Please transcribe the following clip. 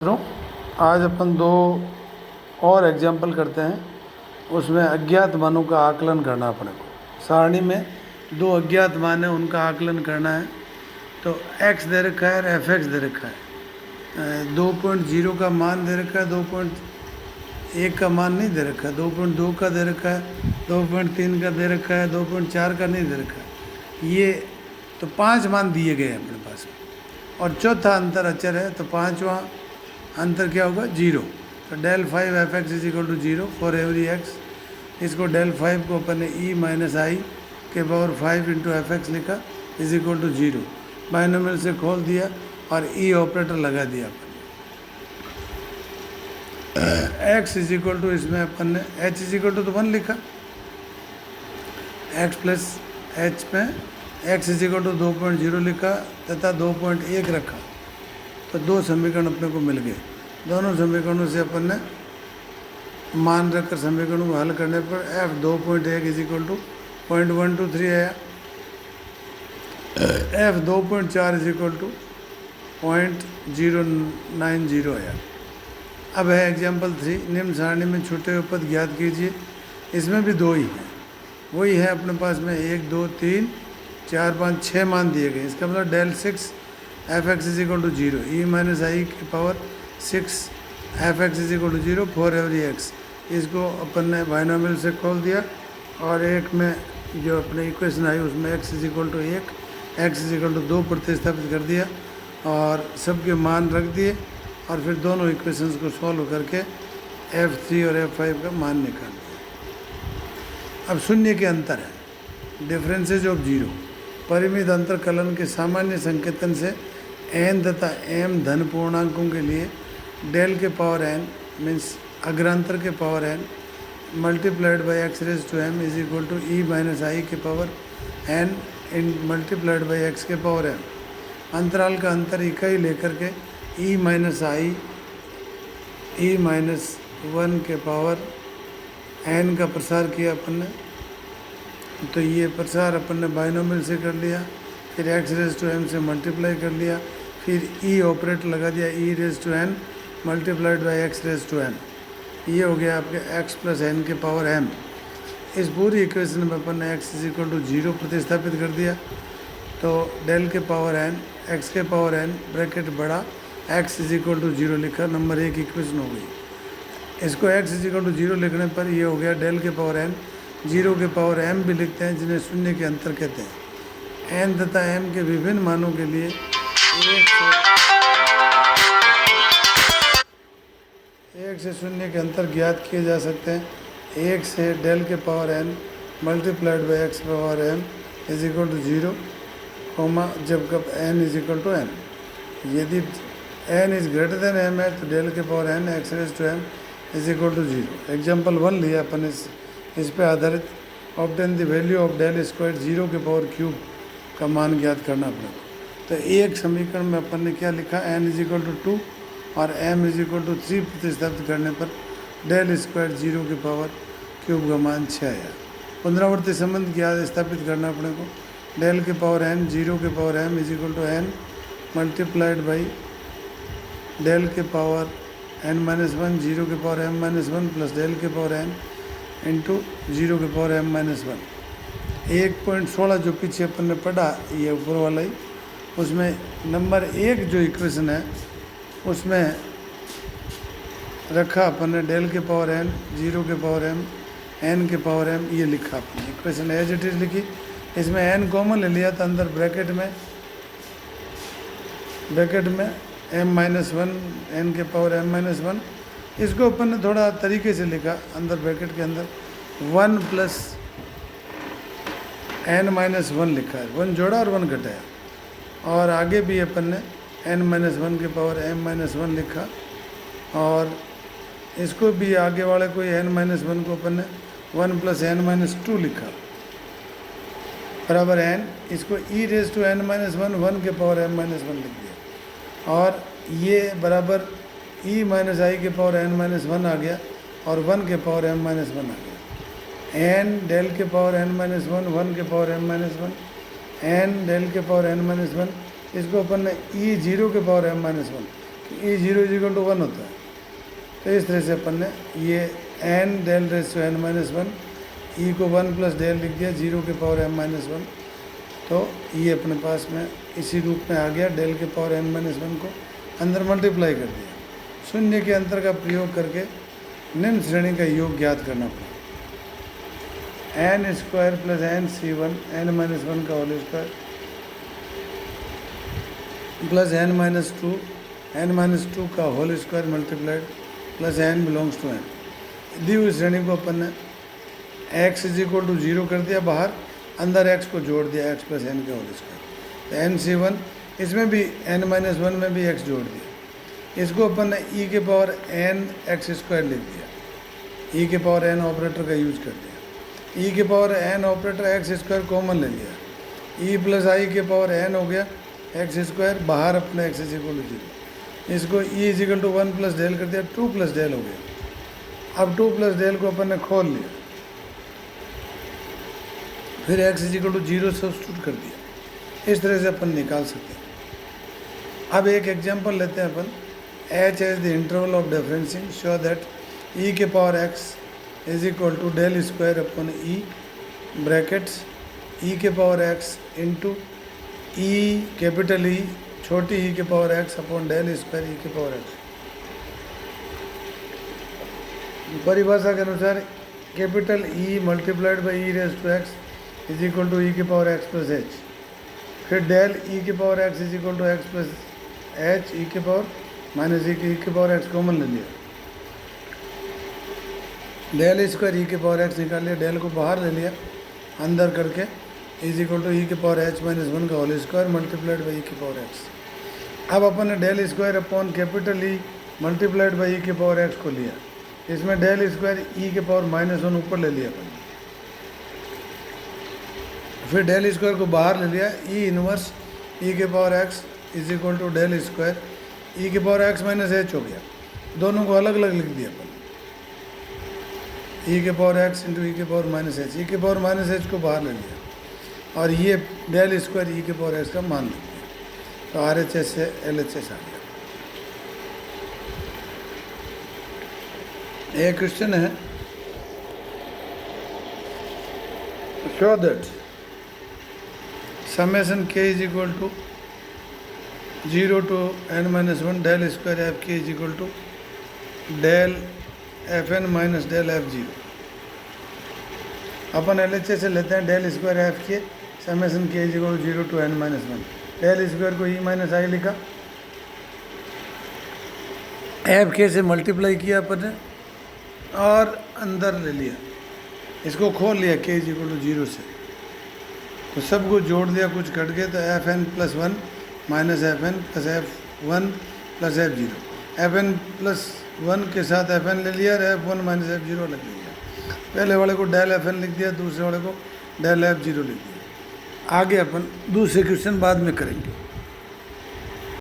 मित्रों, आज अपन दो और एग्जाम्पल करते हैं। उसमें अज्ञात मानों का आकलन करना अपने को। सारणी में दो अज्ञात मान है, उनका आकलन करना है। तो x दे रखा है और fx दे रखा है। 2.0 का मान दे रखा है, 2.1 का मान नहीं दे रखा है, 2.2 का दे रखा है, 2.3 का दे रखा है, 2.4 का नहीं दे रखा है। ये तो 5 मान दिए गए हैं अपने पास में, और चौथा अंतर अचर है, तो पांचवा अंतर क्या होगा? 0। तो del 5 F X is equal to 0 for every X. इसको डेल 5 को अपन ने ई माइनस आई के पावर 5 इंटू एफ एक्स लिखा इज इक्वल टू 0। बाइनोमियल से खोल दिया और ई ऑपरेटर लगा दिया अपन ने। एक्स इज इक्वल टू, इसमें अपन ने एच इज इक्वल टू तो 1 लिखा, एक्स प्लस एच में एक्स इज इक्वल टू 2.0 लिखा तथा 2.1 रखा। तो दो समीकरण अपने को मिल गए। दोनों समीकरणों से अपन ने मान रखकर समीकरणों को हल करने पर एफ 2.1 इज इक्वल टू 0.123 आया, एफ 2.4 इज इक्वल टू 0.090 आया। अब है एग्जाम्पल 3, निम्न सारणी में छोटे उपपद ज्ञात कीजिए। इसमें भी दो ही हैं, वही है अपने पास में 1 2 3 4 5 6 मान दिए गए। इसका मतलब del 6 F X is equal to 0, E minus I की power 6 F X is equal to 0 for every X. इसको अपन ने बाइनोमियल से खोल दिया और एक में जो अपने इक्वेशन आई उसमें X is equal to 1, X is equal to 2 प्रतिस्थापित कर दिया और सबके मान रख दिए और फिर दोनों इक्वेशंस को सॉल्व करके F3 और F5 का मान निकाल दिया। अब शून्य के अंतर है, डिफरेंसेज ऑफ 0। परिमित अंतर कलन के सामान्य संकेतन से n तथा m धन पूर्णांकों के लिए डेल के पावर n मीन्स अग्रांतर के power n multiplied by X raise to m is equal to E minus I के पावर n इन मल्टीप्लाइड बाई एक्स के पावर m। अंतराल का अंतर इकाई लेकर के ई माइनस आई ई माइनस 1 के पावर n का प्रसार किया अपन ने। तो ये प्रसार अपन ने बाइनोमियल से कर लिया, फिर एक्स रेज टू एम से मल्टीप्लाई कर लिया, फिर ई ऑपरेटर लगा दिया, E raise to N multiplied by X raise to N. ये हो गया आपके एक्स प्लस एन के पावर एम। इस पूरी इक्वेशन में अपन ने एक्स इज इक्वल टू 0 प्रतिस्थापित कर दिया। तो डेल के पावर एन एक्स के पावर एन ब्रैकेट बड़ा एक्स इज इक्वल टू 0 लिखा, नंबर 1 इक्वेशन हो गई। इसको एक्स इज इक्वल टू 0 लिखने पर ये हो गया डेल के पावर एन, 0 के पावर m भी लिखते हैं जिन्हें शून्य के अंतर कहते हैं। n तथा m के विभिन्न मानों के लिए एक से शून्य के अंतर ज्ञात किए जा सकते हैं। 1 से डेल के power n multiplied by X power m is equal to 0, comma जब कब n is equal to n। यदि n is greater than m है तो डेल के power n X raise to m is equal to 0। Example 1 लिया अपन इस पे आधारित। Obtain the value of del square 0 के पावर क्यूब का मान ज्ञात करना अपने को। तो एक समीकरण में अपन ने क्या लिखा, n इज इक्वल टू 2 और m इज इक्वल टू 3 प्रतिस्थापित करने पर डेल स्क्वायर 0 के पावर क्यूब का मान 6 आया। पुनरावर्ती संबंध ज्ञात स्थापित करना अपने को। डेल के पावर n 0 के power m is equal to n multiplied by del के पावर n माइनस 1 0 के power m minus 1 plus del के पावर n इंटू 0 के पावर m माइनस 1। 1.16 जो पीछे अपन ने पढ़ा, ये ऊपर वाला ही, उसमें नंबर 1 जो इक्वेशन है उसमें रखा अपन ने डेल के पावर n 0 के पावर m n के पावर m, ये लिखा अपने इक्वेशन एज इट इज लिखी। इसमें n कॉमन ले लिया तो अंदर ब्रैकेट में m माइनस 1 n के पावर m माइनस 1। इसको अपन ने थोड़ा तरीके से लिखा, अंदर ब्रैकेट के अंदर 1 प्लस n माइनस 1 लिखा है, 1 जोड़ा और 1 घटाया। और आगे भी अपन ने n माइनस 1 के पावर m माइनस 1 लिखा और इसको भी आगे वाले को n माइनस 1 को अपन ने 1 प्लस n माइनस 2 लिखा बराबर n। इसको e raise to n minus 1 के पावर m माइनस 1 लिख दिया और ये बराबर e माइनस आई के पावर n माइनस 1 आ गया और 1 के पावर m माइनस 1 आ गया। n डेल के पावर n माइनस 1 के power m minus 1, n del के पावर n माइनस 1, इसको अपन ने e 0 के पावर m माइनस 1 कि ई जीरो इजिकल टू 1 होता है। तो इस तरह से अपन ने ये N del ratio N minus one, E को 1 प्लस डेल लिख दिया 0 के पावर m माइनस वन। तो ये अपने पास में इसी रूप में आ गया, डेल के पावर n माइनस वन को अंदर मल्टीप्लाई कर दिया। शून्य के अंतर का प्रयोग करके निम्न श्रेणी का योग ज्ञात करना पड़ा। N square plus N C one N minus one का whole square plus N minus two का whole square multiplied plus N belongs to N. दी हुई श्रेणी को अपन ने एक्स इज इक्वल टू 0 कर दिया बाहर, अंदर एक्स को जोड़ दिया एक्स प्लस एन के होल स्क्वायर। तो एन सी वन, इसमें भी एन माइनस वन में भी एक्स जोड़ दिया। इसको अपन ने ई के पावर एन एक्स स्क्वायर लिख दिया, ई के पावर एन ऑपरेटर का यूज कर दिया। ई के power an operator x square common ले लिया, ई प्लस आई के पावर एन हो गया एक्स स्क्वायर, बाहर अपने एक्स इज इक्वल टू 0। इसको E is equal to 1 plus del कर दिया, 2 प्लस डेल हो गया। अब 2 प्लस डेल को अपन ने खोल लिया, फिर X is equal to 0 substitute कर दिया। इस तरह से अपन निकाल सकते हैं। अब एक एग्जांपल लेते हैं अपन, H as the interval of differencing show that E के power X is equal to del square अपन ई ब्रैकेट्स ई के power X into E capital E छोटी ई के power X upon del square E के power X. परिभाषा के अनुसार capital E multiplied by E raise to X is equal to E के power X plus H, फिर del E के power X is equal to X plus H E के power minus ई के power x common ले लिया, del square E के power x निकाल लिया, डेल को बाहर ले लिया अंदर करके इज इक्वल टू ई के पावर एच माइनस वन का whole square multiplied by E के पावर एक्स। अब अपन ने del square upon capital E multiplied by E के पावर एक्स को लिया, इसमें डेल स्क्वायर ई के पावर माइनस वन ऊपर ले लिया अपन, फिर डेल स्क्वायर को बाहर ले लिया, ई इनवर्स ई के power X is equal to del square E के पावर एक्स माइनस एच हो गया। दोनों को अलग अलग लिख दिया अपन, ई के पावर एक्स इंटू ई के पावर माइनस एच, ई के पावर माइनस एच को बाहर ले लिया और ये डेल स्क्वायर ई के पावर एक्स का मान लिख दिया। तो आर एच एस से एल एच एस आ गया। एक क्वेश्चन है, show that summation k is equal to 0 to n minus 1 del square f k is equal to del fn minus del f0। अपन एल एच से लेते हैं del square F के summation के is equal 0 to n minus one, del square को E minus आई लिखा, F के से मल्टीप्लाई किया अपन ने और अंदर ले लिया, इसको खोल लिया के इज इक्वल टू 0 से, तो सबको जोड़ दिया, कुछ कट गए, तो F N plus one minus F N plus F one plus F zero, F N plus one के साथ एफ एन ले लिया और F one minus F zero लग लिया। पहले वाले को डेल एफ एन लिख दिया, दूसरे वाले को डेल एफ जीरो लिख दिया। आगे अपन दूसरे क्वेश्चन बाद में करेंगे।